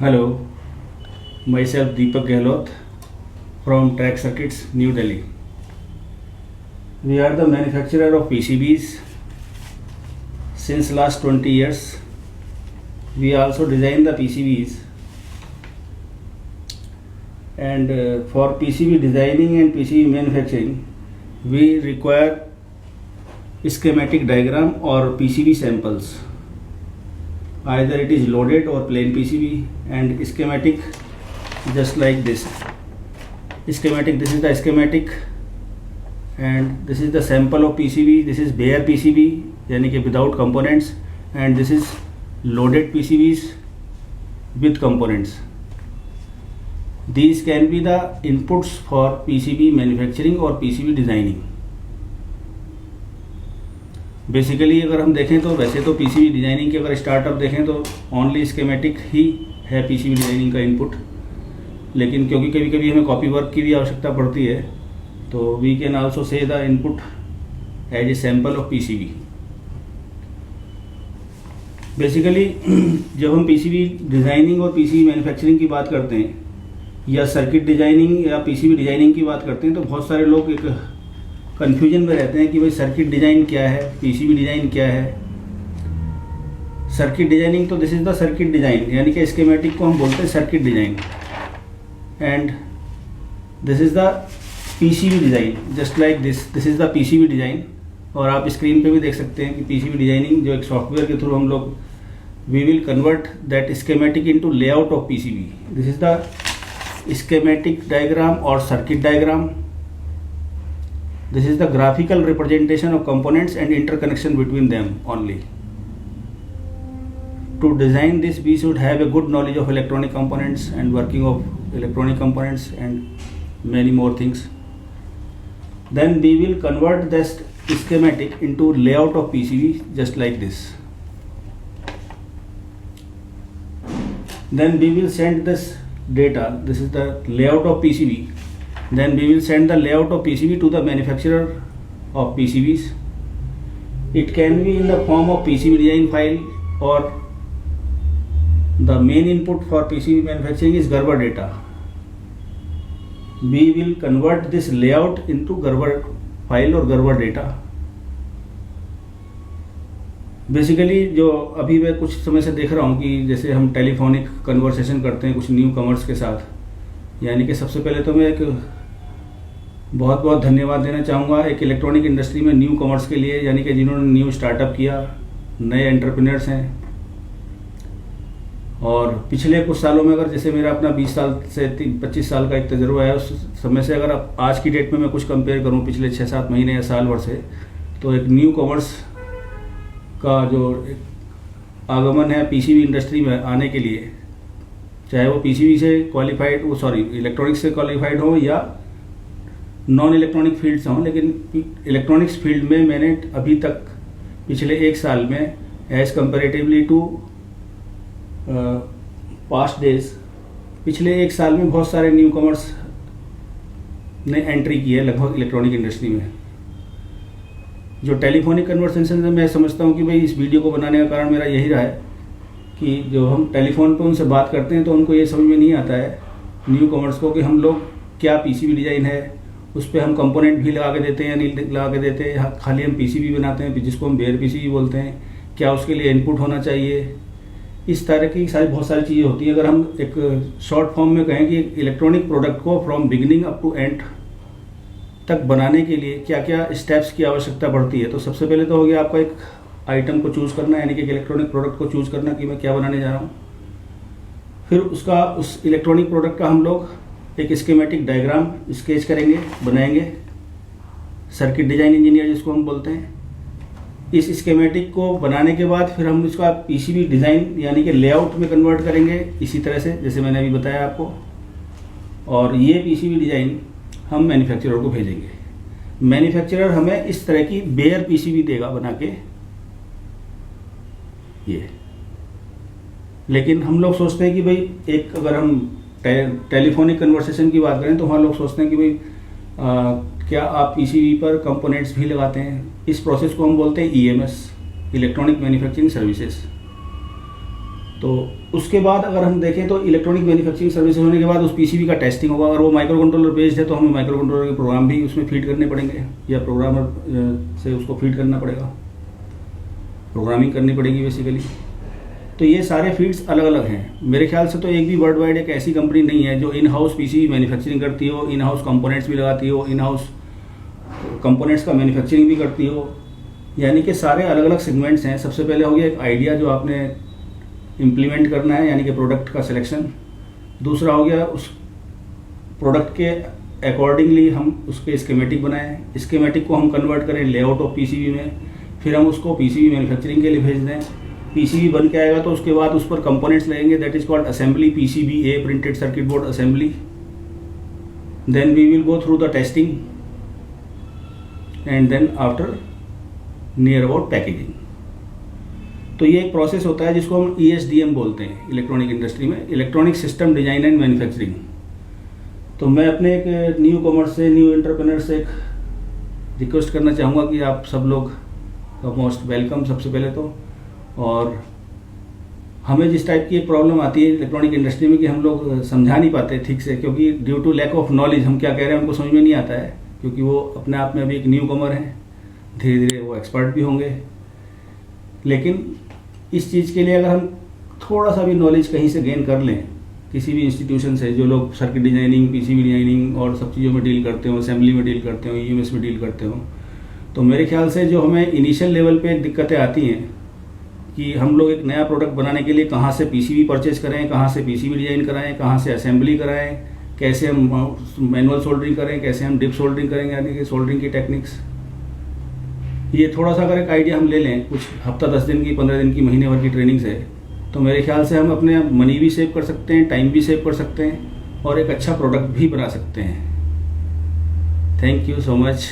Hello, myself Deepak Gehlot from Track Circuits, New Delhi. We are the manufacturer of PCBs since last 20 years. We also design the PCBs, and for PCB designing and PCB manufacturing we require schematic diagram or PCB samples. Either it is loaded or plain PCB, and schematic just like this. Schematic, this is the schematic, and this is the sample of PCB. This is bare PCB यानी कि without components, and this is loaded PCBs with components. These can be the inputs for PCB manufacturing or PCB designing. Basically अगर हम देखें तो वैसे तो PCB designing के अगर स्टार्टअप देखें तो ओनली स्कीमेटिक ही है पीसीबी डिज़ाइनिंग का इनपुट, लेकिन क्योंकि कभी कभी हमें कॉपी वर्क की भी आवश्यकता पड़ती है तो we can also say the input as a sample of PCB. Basically जब हम पीसीबी डिज़ाइनिंग और पीसीबी मैन्युफैक्चरिंग की बात करते हैं या सर्किट डिज़ाइनिंग या पीसीबी डिज़ाइनिंग की बात करते हैं तो बहुत सारे लोग एक कन्फ्यूजन में रहते हैं कि भाई सर्किट डिज़ाइन क्या है, पीसीबी डिज़ाइन क्या है. सर्किट डिज़ाइनिंग तो this is the circuit design यानी कि स्कीमेटिक को हम बोलते हैं circuit design, and this is the PCB design just like this is the PCB design. और आप स्क्रीन पे भी देख सकते हैं कि पीसीबी डिज़ाइनिंग जो एक सॉफ्टवेयर के थ्रू हम लोग we will convert that schematic into layout of PCB. This is the schematic diagram और circuit diagram. This is the graphical representation of components and interconnection between them only. To design this, we should have a good knowledge of electronic components and working of electronic components and many more things. Then we will convert this schematic into layout of PCB just like this. Then we will send this data. This is the layout of PCB. Then we will send the layout of PCB to the manufacturer of PCBs. It can be in the form of PCB design file, or the main input for PCB manufacturing is Gerber data. We will convert this layout into Gerber file or Gerber data. Basically जो अभी मैं कुछ समय से देख रहा हूँ कि जैसे हम टेलीफोनिक कन्वर्सेशन करते हैं कुछ न्यू कमर्स के साथ, यानी कि सबसे पहले तो मैं एक बहुत बहुत धन्यवाद देना चाहूँगा एक इलेक्ट्रॉनिक इंडस्ट्री में न्यू कमर्स के लिए, यानी कि जिन्होंने न्यू स्टार्टअप किया, नए एंटरप्रेन्योर्स हैं. और पिछले कुछ सालों में अगर जैसे मेरा अपना 20 साल से 25 साल का एक तजुर्बा है, उस समय से अगर आप आज की डेट में मैं कुछ कंपेयर करूँ पिछले 6-7 महीने या साल भर से, तो एक न्यू कमर्स का जो आगमन है पीसीबी इंडस्ट्री में आने के लिए, चाहे वो पीसीबी से क्वालिफाइड इलेक्ट्रॉनिक्स से क्वालिफाइड हो या नॉन इलेक्ट्रॉनिक फील्ड से हों, लेकिन इलेक्ट्रॉनिक्स फील्ड में मैंने अभी तक पिछले एक साल में as comparatively to past days, पिछले एक साल में बहुत सारे न्यू कमर्स ने एंट्री की है लगभग इलेक्ट्रॉनिक इंडस्ट्री में. जो टेलीफोनिक कन्वर्सेशन में मैं समझता हूँ कि भाई इस वीडियो को बनाने का कारण मेरा यही रहा है कि जो हम टेलीफोन पर उनसे बात करते हैं तो उनको ये समझ में नहीं आता है न्यू कमर्स को कि हम लोग क्या पीसीबी डिज़ाइन है, उस पर हम कंपोनेंट भी लगा के देते हैं या नहीं लगा के देते हैं, खाली हम पीसीबी बनाते हैं जिसको हम बेयर पीसीबी बोलते हैं, क्या उसके लिए इनपुट होना चाहिए. इस तरह की बहुत सारी चीज़ें होती हैं. अगर हम एक शॉर्ट फॉर्म में कहें कि इलेक्ट्रॉनिक प्रोडक्ट को from beginning up to end तक बनाने के लिए क्या क्या स्टेप्स की आवश्यकता पड़ती है, तो सबसे पहले तो हो गया आपका एक आइटम को चूज़ करना, यानी कि इलेक्ट्रॉनिक प्रोडक्ट को चूज़ करना कि मैं क्या बनाने जा रहा हूँ. फिर उस इलेक्ट्रॉनिक प्रोडक्ट का हम लोग एक स्कीमेटिक डायग्राम स्केच करेंगे, बनाएंगे, सर्किट डिज़ाइन इंजीनियर जिसको हम बोलते हैं. इस स्कीमेटिक को बनाने के बाद फिर हम इसका पीसीबी डिज़ाइन यानी कि लेआउट में कन्वर्ट करेंगे इसी तरह से जैसे मैंने अभी बताया आपको, और ये पीसीबी डिज़ाइन हम मैन्युफैक्चरर को भेजेंगे. मैन्युफैक्चरर हमें इस तरह की बेयर पीसीबी देगा बना के ये. लेकिन हम लोग सोचते हैं कि भाई एक अगर हम टेलीफोनिक कन्वर्सेशन की बात करें तो वहाँ लोग सोचते हैं कि भाई क्या आप पीसीबी पर कंपोनेंट्स भी लगाते हैं. इस प्रोसेस को हम बोलते हैं ईएमएस, इलेक्ट्रॉनिक मैन्युफैक्चरिंग सर्विसेज. तो उसके बाद अगर हम देखें तो इलेक्ट्रॉनिक मैन्युफैक्चरिंग सर्विस होने के बाद उस पीसीबी का टेस्टिंग होगा। अगर वो माइक्रो कंट्रोलर बेस्ड है तो हमें माइक्रो कंट्रोलर के प्रोग्राम भी उसमें फीड करने पड़ेंगे या प्रोग्रामर से उसको फीड करना पड़ेगा, प्रोग्रामिंग करनी पड़ेगी बेसिकली। तो ये सारे फीड्स अलग अलग हैं। मेरे ख्याल से तो एक भी वर्ल्ड वाइड एक ऐसी कंपनी नहीं है जो इन हाउस पीसीबी मैन्युफैक्चरिंग करती हो, इन हाउस कंपोनेंट्स भी लगाती हो, इन हाउस कंपोनेंट्स का मैन्युफैक्चरिंग भी करती हो। यानी कि सारे अलग अलग सेगमेंट्स हैं। सबसे पहले हो गया एक आइडिया जो आपने इम्प्लीमेंट करना है, यानी कि प्रोडक्ट का सिलेक्शन। दूसरा हो गया उस प्रोडक्ट के अकॉर्डिंगली हम उसके स्कीमेटिक बनाएं, स्कीमेटिक को हम कन्वर्ट करें लेआउट ऑफ पीसीबी में, फिर हम उसको पीसीबी मैन्युफैक्चरिंग के लिए भेज दें। पीसीबी बन के आएगा तो उसके बाद उस पर कंपोनेंट्स लगेंगे, that is called assembly, PCB a printed circuit board assembly. Then we will go through the testing and then after near about packaging. तो ये एक प्रोसेस होता है जिसको हम ESDM बोलते हैं इलेक्ट्रॉनिक इंडस्ट्री में, electronic system design and manufacturing. तो मैं अपने एक न्यू कॉमर्स से, न्यू एंटरप्रेन्योर से एक रिक्वेस्ट करना चाहूँगा कि आप सब लोग का मोस्ट वेलकम सबसे पहले तो। और हमें जिस टाइप की एक प्रॉब्लम आती है इलेक्ट्रॉनिक इंडस्ट्री में कि हम लोग समझा नहीं पाते ठीक से, क्योंकि due to lack of knowledge हम क्या कह रहे हैं उनको समझ में नहीं आता है, क्योंकि वो अपने आप में अभी एक न्यू कमर हैं, धीरे धीरे वो एक्सपर्ट भी होंगे। लेकिन इस चीज़ के लिए अगर हम थोड़ा सा भी नॉलेज कहीं से गेन कर लें, किसी भी इंस्टीट्यूशन से, जो लोग सर्किट डिजाइनिंग, पीसीबी डिजाइनिंग और सब चीज़ों में डील करते हो, असेंबली में डील करते हो, EMS में डील करते हो, तो मेरे ख्याल से जो हमें इनिशियल लेवल पे दिक्कतें आती हैं कि हम लोग एक नया प्रोडक्ट बनाने के लिए कहाँ से पीसीबी परचेज करें, कहाँ से पीसीबी डिजाइन कराएं, कहाँ से असेंबली कराएं, कैसे हम मैनुअल सोल्डरिंग करें, कैसे हम डिप सोल्डरिंग करेंगे, यानी कि सोल्डरिंग की टेक्निक्स। ये थोड़ा सा अगर एक आइडिया हम ले लें कुछ हफ्ता 10 दिन की, 15 दिन की, महीने भर की ट्रेनिंग से, तो मेरे ख्याल से हम अपने मनी भी सेव कर सकते हैं, टाइम भी सेव कर सकते हैं और एक अच्छा प्रोडक्ट भी बना सकते हैं। Thank you so much.